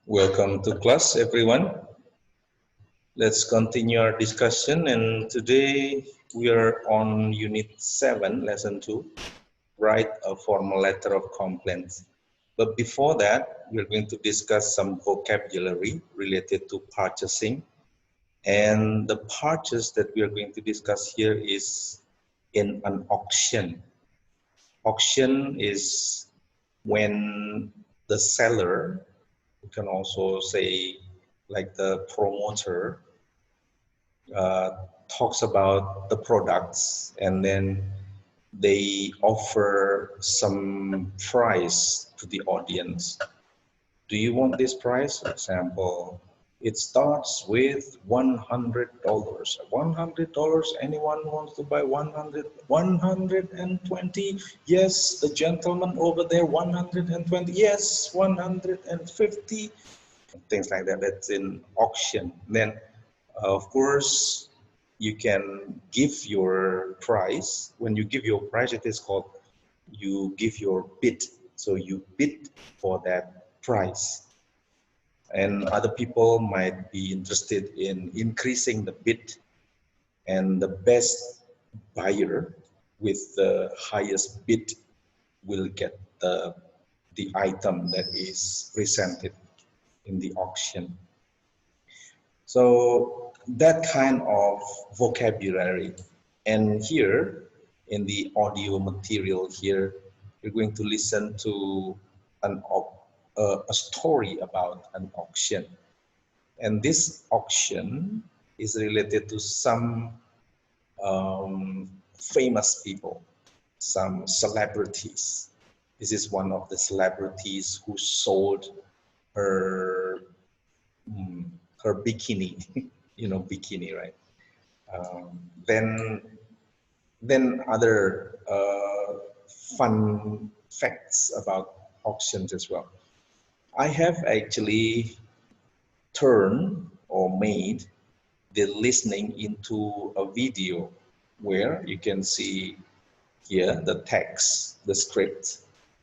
Welcome to class, everyone. Let's continue our discussion. And today we are on Unit 7, Lesson 2, Write a Formal Letter of Complaint. But before that, we're going to discuss some vocabulary related to purchasing. And the purchase that we are going to discuss here is in an auction. Auction is when the seller, you can also say like the promoter, talks about the products and then they offer some price to the audience. Do you want this price? For example, it starts with $100. $100, anyone wants to buy 100? 120? Yes, the gentleman over there, 120? Yes, 150? Things like that. That's in auction. Then, of course, you can give your price. When you give your price, it is called you give your bid. So you bid for that price. And other people might be interested in increasing the bid, and the best buyer with the highest bid will get the item that is presented in the auction. So that kind of vocabulary. And here in the audio material here, you're going to listen to a story about an auction. And this auction is related to some famous people, some celebrities. This is one of the celebrities who sold her her bikini, bikini, right? Then other fun facts about auctions as well. I have actually turned or made the listening into a video where you can see here the text, the script.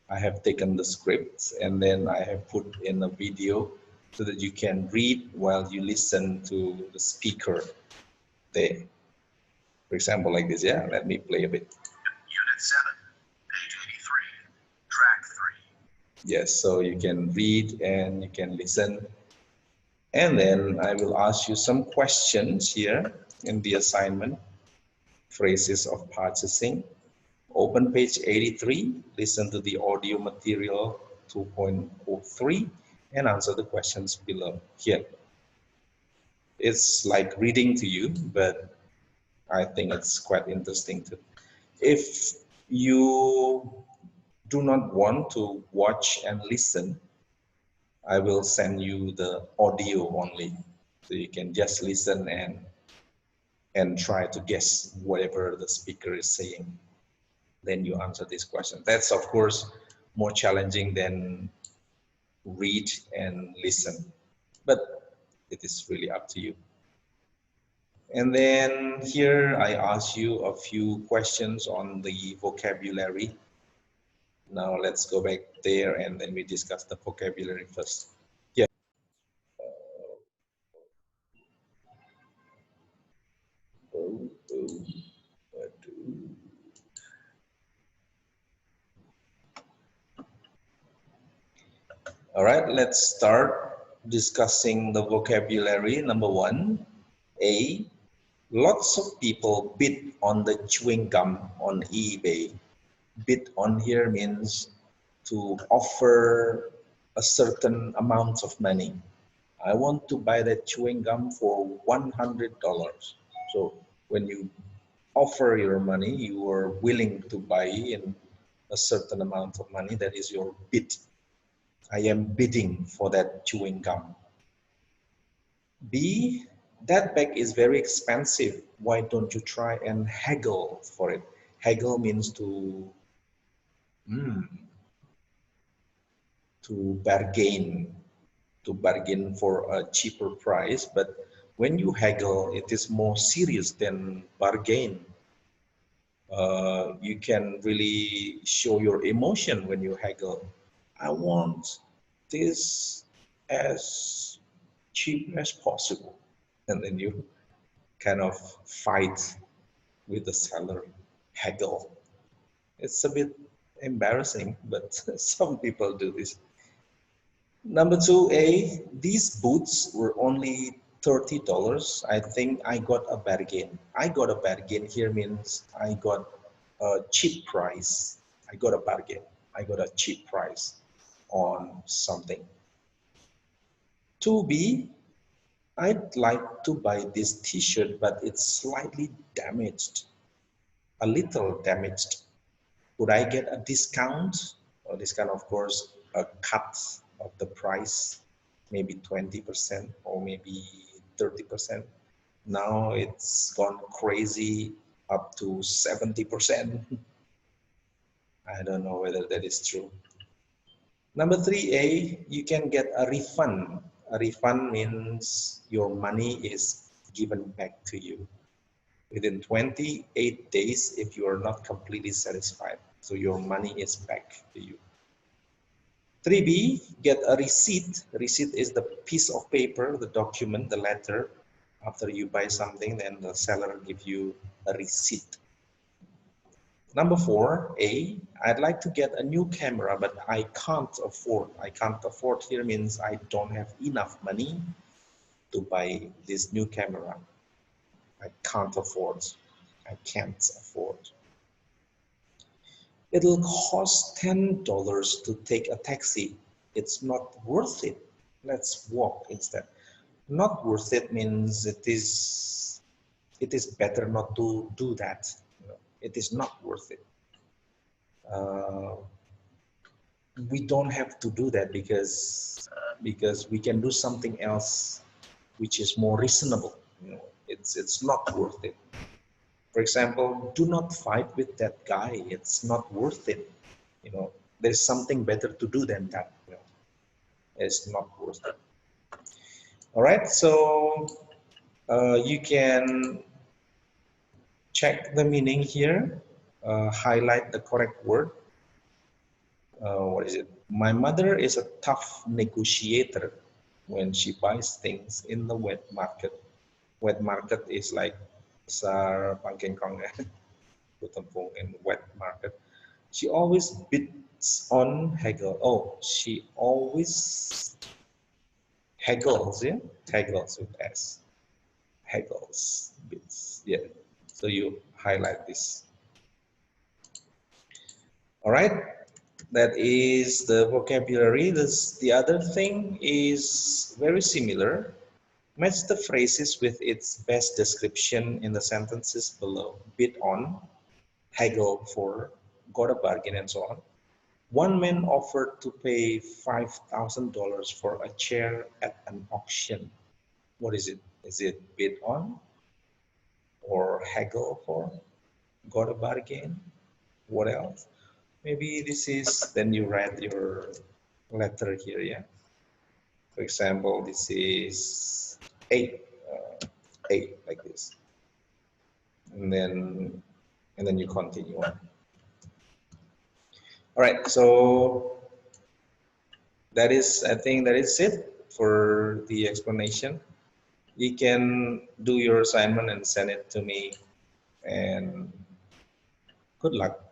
I have taken the script and then I have put in a video so that you can read while you listen to the speaker there. For example, like this, yeah? Let me play a bit. Unit 7, page 83, track 3. Yes, so you can read and you can listen. And then I will ask you some questions here in the assignment. Phrases of purchasing. Open page 83, listen to the audio material 2.03 and answer the questions below here. It's like reading to you, but I think it's quite interesting too. If you do not want to watch and listen, I will send you the audio only. So you can just listen and try to guess whatever the speaker is saying. Then you answer this question. That's of course more challenging than read and listen, but it is really up to you. And then here I ask you a few questions on the vocabulary. Now let's go back there and then we discuss the vocabulary first. Yeah. All right, let's start discussing the vocabulary. Number one, A, lots of people bid on the chewing gum on eBay. Bid on here means to offer a certain amount of money. I want to buy that chewing gum for $100. So when you offer your money, you are willing to buy in a certain amount of money. That is your bid. I am bidding for that chewing gum. B, that bag is very expensive. Why don't you try and haggle for it? Haggle means to bargain for a cheaper price. But when you haggle, it is more serious than bargain. You can really show your emotion when you haggle. I want this as cheap as possible. And then you kind of fight with the seller, haggle. It's a bit embarrassing, but some people do this. Number 2A, these boots were only $30. I think I got a bargain. I got a bargain here means I got a cheap price. I got a bargain. I got a cheap price on something. 2B, I'd like to buy this t-shirt, but it's slightly damaged, a little damaged. Could I get a discount? Or discount, of course, a cut of the price, maybe 20% or maybe 30%. Now it's gone crazy up to 70%. I don't know whether that is true. Number 3A, you can get a refund. A refund means your money is given back to you within 28 days if you are not completely satisfied. So your money is back to you. 3B, get a receipt. Receipt is the piece of paper, the document, the letter. After you buy something, then the seller gives you a receipt. Number 4A, I'd like to get a new camera, but I can't afford. I can't afford here means I don't have enough money to buy this new camera. I can't afford. I can't afford. It'll cost $10 to take a taxi. It's not worth it. Let's walk instead. Not worth it means it is better not to do that. It is not worth it. We don't have to do that because we can do something else which is more reasonable. It's not worth it. For example, do not fight with that guy. It's not worth it. There's something better to do than that. It's not worth it. All right, so you can check the meaning here, highlight the correct word. What is it? My mother is a tough negotiator when she buys things in the wet market. Wet market is like pasar Pangkengkong, Putempung in wet market. She always bids on haggle. Oh, she always haggles, yeah? Haggles with S. Haggles, bids, yeah. So you highlight this. All right, that is the vocabulary. The other thing is very similar. Match the phrases with its best description in the sentences below. Bid on, haggle for, got a bargain, and so on. One man offered to pay $5,000 for a chair at an auction. What is it? Is it bid on or haggle for? Got a bargain? What else? Maybe this is, then you write your letter here, yeah? For example, this is 8, 8 like this. And then you continue on. All right, so that is, I think that is it for the explanation. You can do your assignment and send it to me, and good luck.